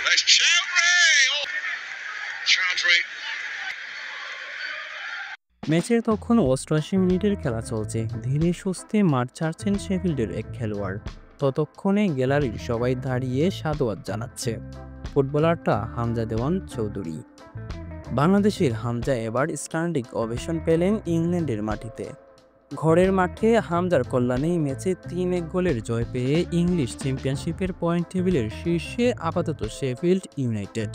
That's Chowdhury. Oh, Chowdhury. ম্যাচের তখন ৮৮ মিনিটের খেলা চলছে। ধীরে সুস্থে মাঠ ছাড়ছেন শেফিল্ডের এক খেলোয়াড়। ততক্ষণে গ্যালারির সবাই দাঁড়িয়ে সাধুবাদ জানাচ্ছে ফুটবলারটা হামজা দেওয়ান চৌধুরী। বাংলাদেশের হামজা এবার স্ট্যান্ডিং ওভেশন পেলেন ইংল্যান্ডের মাটিতে। ঘরের মাঠে হামজার কল্যাণেই ম্যাচে ৩-১ গোলের জয় পেয়ে ইংলিশ চ্যাম্পিয়নশিপের পয়েন্ট টেবিলের শীর্ষে আপাতত শেফিল্ড ইউনাইটেড।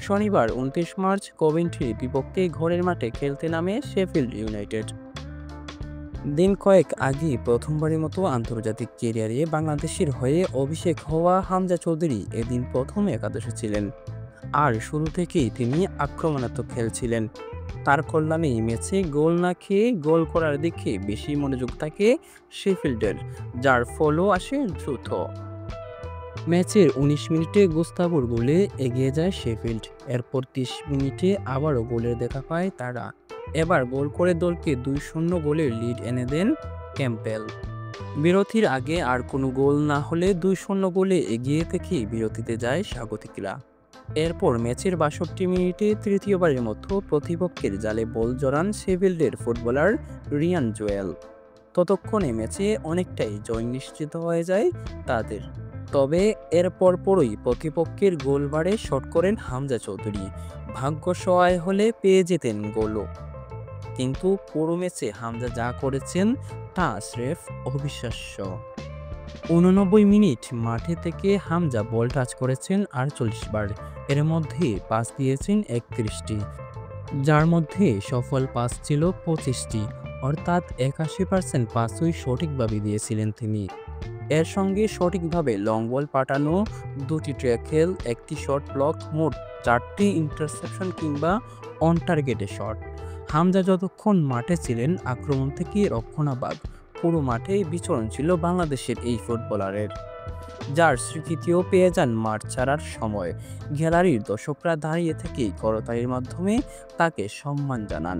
শনিবার ২৯ মার্চ কভেন্ট্রির বিপক্ষে ঘরের মাঠে খেলতে নামে শেফিল্ড ইউনাইটেড। দিন কয়েক আগে প্রথমবারের মতো আন্তর্জাতিক ক্যারিয়ারে বাংলাদেশের হয়ে অভিষেক হওয়া হামজা চৌধুরী এদিন প্রথম একাদশে ছিলেন। আর শুরু থেকেই তিনি আক্রমণাত্মক খেলছিলেন। তার কল্যাণেই ম্যাচে গোল না খেয়ে গোল করার দিকে বেশি মনোযোগ থাকে শেফিল্ডের, যার ফলও আসে দ্রুত। ম্যাচের ১৯ মিনিটে গুস্তাভোর গোলে এগিয়ে যায় শেফিল্ড। এরপর ৩০ মিনিটে আবারও গোলের দেখা পায় তারা। এবার গোল করে দলকে ২-০ গোলের লিড এনে দেন ক্যাম্পবেল। বিরতির আগে আর কোনো গোল না হলে ২-০ গোলে এগিয়ে থেকেই বিরতিতে যায় স্বাগতিকরা। এরপর ম্যাচের ৬২ মিনিটে তৃতীয়বারের মতো প্রতিপক্ষের জালে বল জড়ান শেফিল্ডের ফুটবলার রিয়ান জোয়েল। ততক্ষণে ম্যাচে অনেকটাই জয় নিশ্চিত হয়ে যায় তাদের। তবে এর পরপরই প্রতিপক্ষের গোল বাড়ে শট করেন হামজা চৌধুরী। ভাগ্য সহায় হলে পেয়ে যেতেন গোলও, কিন্তু পুরো ম্যাচে হামজা যা করেছেন তা স্রেফ অবিশ্বাস্য। ৮৯ মিনিট মাঠে থেকে হামজা বল টাচ করেছেন ৪৮ বার। এর মধ্যে পাস দিয়েছেন ৩১টি, যার মধ্যে সফল পাস ছিল ২৫টি, অর্থাৎ ৮১% পাসই সঠিকভাবে দিয়েছিলেন তিনি। এর সঙ্গে সঠিকভাবে লং বল পাঠানো, ২টি ট্যাকেল, ১টি শট ব্লক, মোট ৪টি ইন্টারসেপশন কিংবা অন টার্গেটে শট। হামজা যতক্ষণ মাঠে ছিলেন আক্রমণ থেকে রক্ষণাভাগ পুরো মাঠেই বিচরণ ছিল বাংলাদেশের এই ফুটবলারের, যার স্বীকৃতিও পেয়ে যান মাঠ ছাড়ার সময়। গ্যালারির দর্শকরা দাঁড়িয়ে থেকেই করতালির মাধ্যমে তাকে সম্মান জানান।